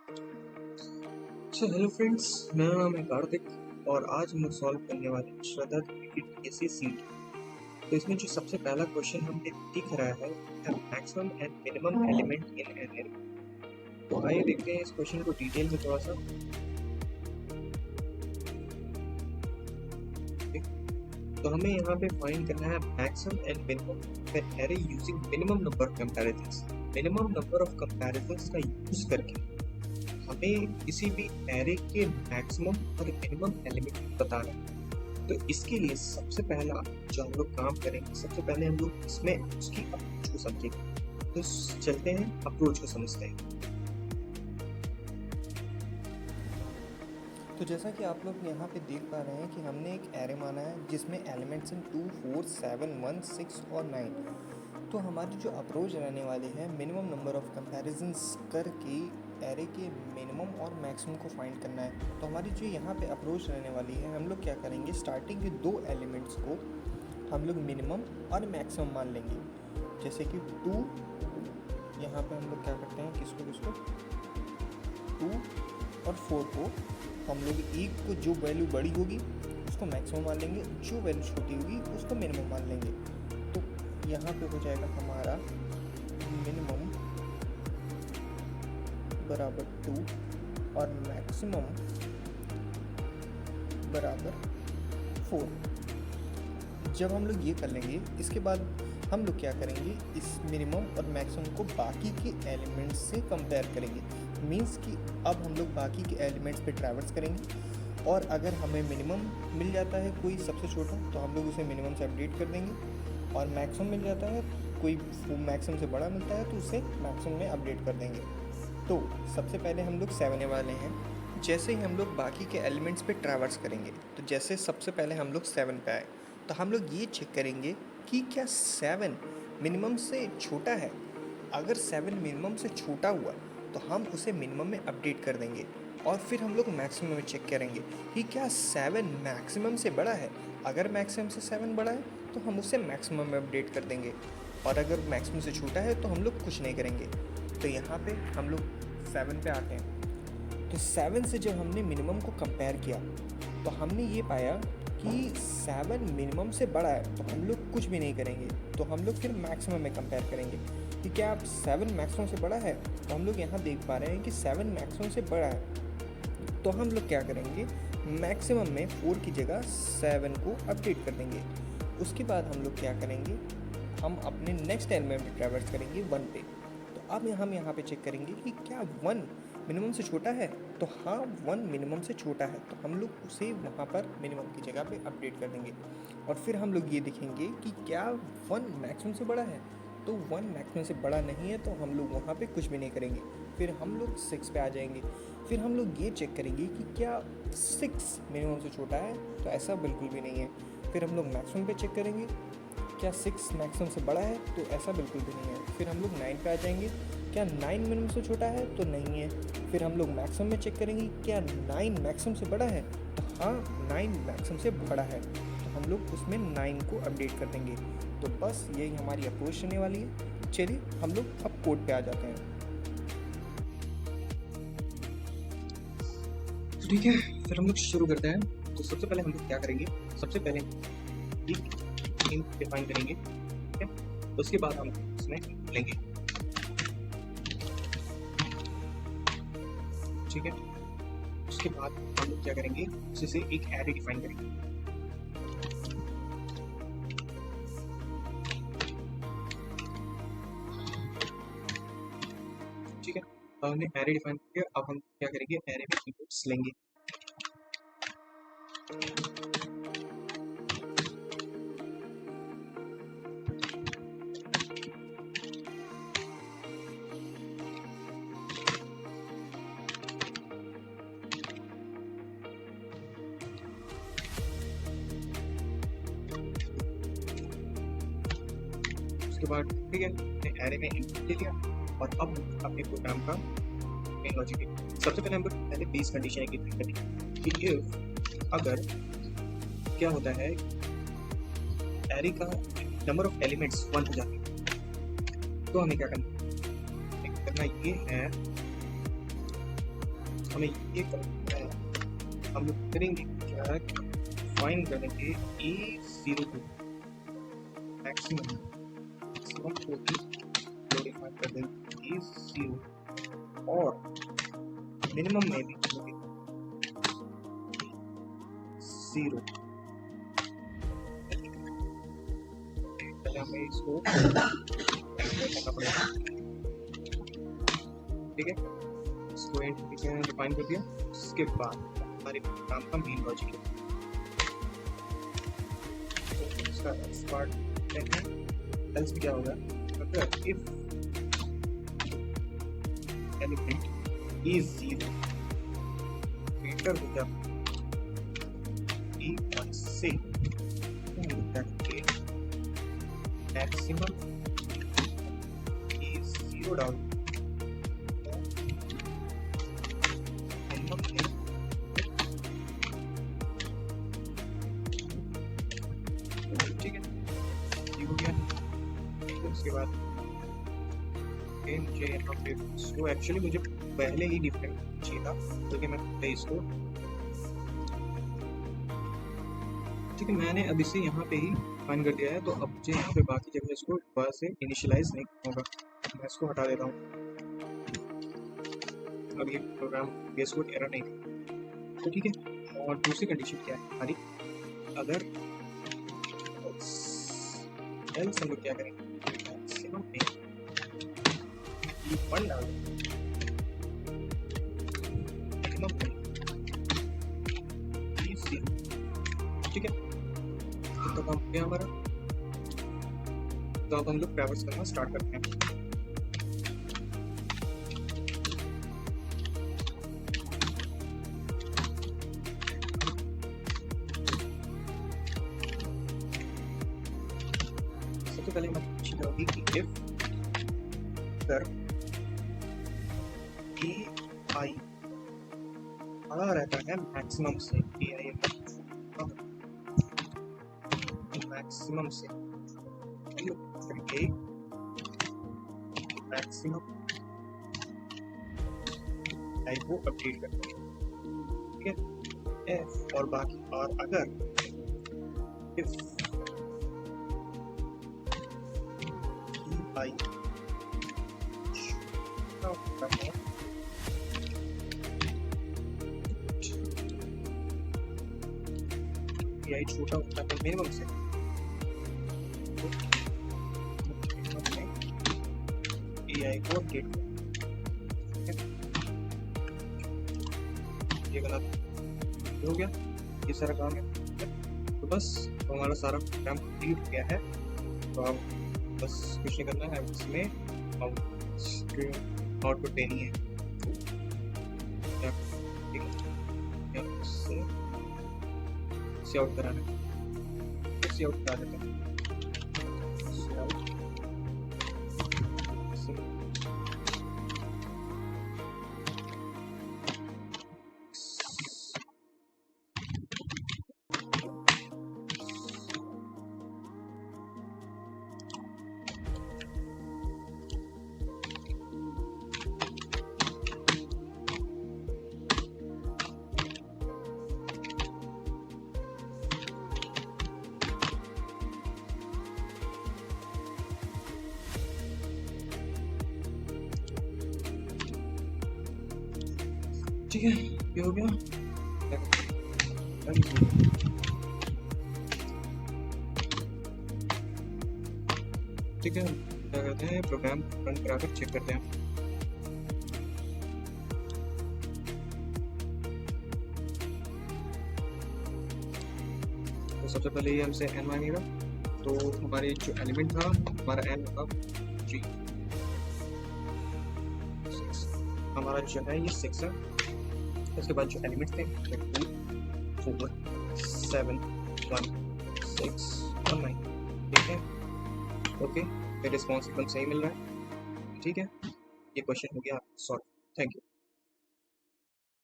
Hello friends, मेरा नाम है कार्तिक और आज हम लोग सॉल्व करने वाले हैं श्रद्धा की पीएससी सीट। तो इसमें जो सबसे पहला क्वेश्चन हमें दिख रहा है maximum and minimum element in an array. तो आइए देखते हैं इस क्वेश्चन को डिटेल में थोड़ा सा। तो हमें यहाँ पे फाइंड करना है maximum and minimum for array using minimum number of comparisons. Minimum number of comparisons का यूज करके हमें किसी भी एरे के मैक्सिमम और मिनिमम एलिमेंट बताना है। तो इसके लिए सबसे पहला जो हम लोग काम करेंगे, सबसे पहले हम लोग इसमें उसकी अप्रोच को समझेंगे। तो चलते हैं अप्रोच को समझते हैं। तो जैसा कि आप लोग यहाँ पे देख पा रहे हैं कि हमने एक एरे माना है जिसमें एलिमेंट्स हैं 2, 4, 7, 1, 6 और 9। तो हमारी जो अप्रोच रहने वाली है मिनिमम नंबर ऑफ कंपैरिजंस करके एरे के मिनिमम और मैक्सिमम को फाइंड करना है। तो हमारी जो यहाँ पे अप्रोच रहने वाली है, हम लोग क्या करेंगे, स्टार्टिंग के दो एलिमेंट्स को हम लोग मिनिमम और मैक्सिमम मान लेंगे। जैसे कि 2, यहाँ पे हम लोग क्या करते हैं, किसको 2 और 4 को हम लोग एक को जो वैल्यू बड़ी होगी उसको मैक्सिमम मान लेंगे, जो वैल्यू छोटी होगी उसको मिनिमम मान लेंगे। तो यहाँ पे हो जाएगा हमारा मिनिमम बराबर 2 और मैक्सिमम बराबर 4। जब हम लोग ये कर लेंगे, इसके बाद हम लोग क्या करेंगे, इस मिनिमम और मैक्सिमम को बाकी के एलिमेंट्स से कंपेयर करेंगे। मीन्स कि अब हम लोग बाकी के एलिमेंट्स पे ट्रैवर्स करेंगे और अगर हमें मिनिमम मिल जाता है कोई सबसे छोटा तो हम लोग उसे मिनिमम से अपडेट कर देंगे, और मैक्सिमम मिल जाता है कोई मैक्सिमम से बड़ा मिलता है तो उसे मैक्सिमम में अपडेट कर देंगे। तो सबसे पहले हम लोग 7 वाले हैं। जैसे ही हम लोग बाकी के एलिमेंट्स पे ट्रैवर्स करेंगे, तो जैसे सबसे पहले हम लोग 7 पे आए तो हम लोग ये चेक करेंगे कि क्या 7 मिनिमम से छोटा है। अगर 7 मिनिमम से छोटा हुआ तो हम उसे मिनिमम में अपडेट कर देंगे, और फिर हम लोग मैक्सिमम में चेक करेंगे कि क्या 7 मैक्सिमम से बड़ा है। अगर मैक्सिमम से 7 बड़ा है तो हम उसे मैक्सिमम में अपडेट कर देंगे, और अगर मैक्सिमम से छोटा है तो हम लोग कुछ नहीं करेंगे। तो यहाँ पे हम लोग 7 पे आते हैं। तो 7 से जब हमने मिनिमम को कंपेयर किया तो हमने ये पाया कि 7 मिनिमम से बड़ा है, तो हम लोग कुछ भी नहीं करेंगे। तो हम लोग फिर मैक्सिमम में कंपेयर करेंगे कि क्या आप 7 मैक्सिमम से बड़ा है। तो हम लोग यहाँ देख पा रहे हैं कि 7 मैक्सिमम से बड़ा है। तो हम लोग क्या करेंगे, मैक्सिमम में 4 की जगह 7 को अपडेट कर देंगे। उसके बाद हम लोग क्या करेंगे, हम अपने नेक्स्ट एलिमेंट में ट्रैवर्स करेंगे 1 पे। तो अब हम यहाँ पे चेक करेंगे कि क्या 1 मिनिमम से छोटा है। तो हाँ, 1 मिनिमम से छोटा है, तो हम लोग उसे वहाँ पर मिनिमम की जगह पे अपडेट कर देंगे। और फिर हम लोग ये देखेंगे कि क्या 1 मैक्सिमम से बड़ा है। तो 1 मैक्सिमम से बड़ा नहीं है तो हम लोग वहाँ पे कुछ भी नहीं करेंगे। फिर हम लोग 6 पे आ जाएंगे। फिर हम लोग ये चेक करेंगे कि क्या 6 मिनिमम से छोटा है। तो ऐसा बिल्कुल भी नहीं है। फिर हम लोग मैक्सिमम पे चेक करेंगे, क्या 6 मैक्सिमम से बड़ा है। तो ऐसा बिल्कुल भी नहीं है। फिर हम लोग 9 पे आ जाएंगे, क्या 9 मिनिमम से छोटा है। तो नहीं है। फिर हम लोग मैक्सिमम में चेक करेंगे, क्या 9 मैक्सिमम से बड़ा है। तो हाँ, 9 मैक्सिमम से बड़ा है, तो हम लोग उसमें 9 को अपडेट कर देंगे। तो बस यही हमारी अप्रोच रहने वाली है। चलिए हम लोग अब कोड पे आ जाते हैं। तो ठीक है, फिर हम लोग शुरू करते हैं। तो सबसे पहले हम लोग क्या करेंगे, सबसे पहले डिफाइन करेंगे, ठीक है। उसके बाद हम इसमें लेंगे, ठीक है। उसके बाद हम लोग क्या करेंगे, उसी से एक एरे डिफाइन करेंगे। ठीक है, अब हमने एरे डिफाइन किया। अब हम क्या करेंगे, एरे में इनपुट्स लेंगे। उसके बाद ठीक है, हमने एरे में इनपुट ले लिया और अब अपने प्रोग्राम का मेन लॉजिक है। सबसे पहले हम लोग पहले बेस कंडीशन एक डिफाइन करेंगे कि इफ अगर क्या होता है, एरे का नंबर ऑफ एलिमेंट्स 1 हो जाते हैं तो हमें क्या करना ये है हमें ये करना है, हम लोग करेंगे क्या, फाइंड करेंगे A02 मैक्सिमम को भी डिफाइन कर देंगे A0 और मिनिमम में भी 0। पहले हमें इसको करना पड़ेगा, ठीक है। इसको डिफाइन कर दिया, उसके बाद हमारे काम का मेन लॉजिक है, तो इसका पार्ट है। एल्स क्या होगा, अगर इफ एलिमेंट इज 0 ग्रेटर हो जाए E1 से, मैक्सिमम इज 0 डाउन, ठीक है, ये हो गया। उसके बाद मुझे यहाँ पे इसको एक्चुअली मुझे पहले ही डिफरेंट चाहिए था, क्योंकि मैं इसको, ठीक है, मैंने अब इसे यहाँ पे ही फाइन कर दिया है, तो अब मुझे यहाँ पे बाकी जगह इसको दोबारा से इनिशियलाइज नहीं होगा, मैं इसको हटा देता हूँ। अब ये प्रोग्राम बेस कोड एरर नहीं, तो ठीक है। और दूसरी कंडीशन क्या है हमारी, अगर एल्स हम लोग क्या करेंगे, मैक्सिमम में E1 डाल मिनिमम में E0, ठीक है। तो काम हो गया हमारा, तो अब हम लोग ट्रैवर्स करना स्टार्ट करते हैं। सबसे पहले मैं पूछी जाऊंगी कि इफ कर AI बड़ा रहता है मैक्सिमम से, AI मैक्सिमम से, मैक्सिमम टाइप को अपडेट करते हैं, ठीक है। एफ और बाकी, और अगर इफ आई छोटा होता है, AI छोटा होता है मिनिमम से, AI को अपडेट करें, ये गलत हो गया, ये सारा काम है। तो बस तो हमारा सारा काम कंप्लीट हो गया है, तो अब बस कुछ नहीं करना है, इसमें आउटपुट देनी है, ठीक है, इससे आउट कराना है, इससे आउट करा देते हैं, ठीक है, ये हो गया। ठीक है, क्या करते हैं, प्रोग्राम रन कराकर चेक करते हैं। तो सबसे पहले ये हमसे n मांगेगा, तो हमारे जो एलिमेंट था हमारा n होगा जी, 6, हमारा जो है ये 6 है। उसके बाद जो एलिमेंट थे 2, 4, 7, 1, 6 और 9, ठीक है। ओके, रिस्पॉन्स एकदम सही मिल रहा है, ठीक है। ये क्वेश्चन हो गया सॉल्व। Thank you.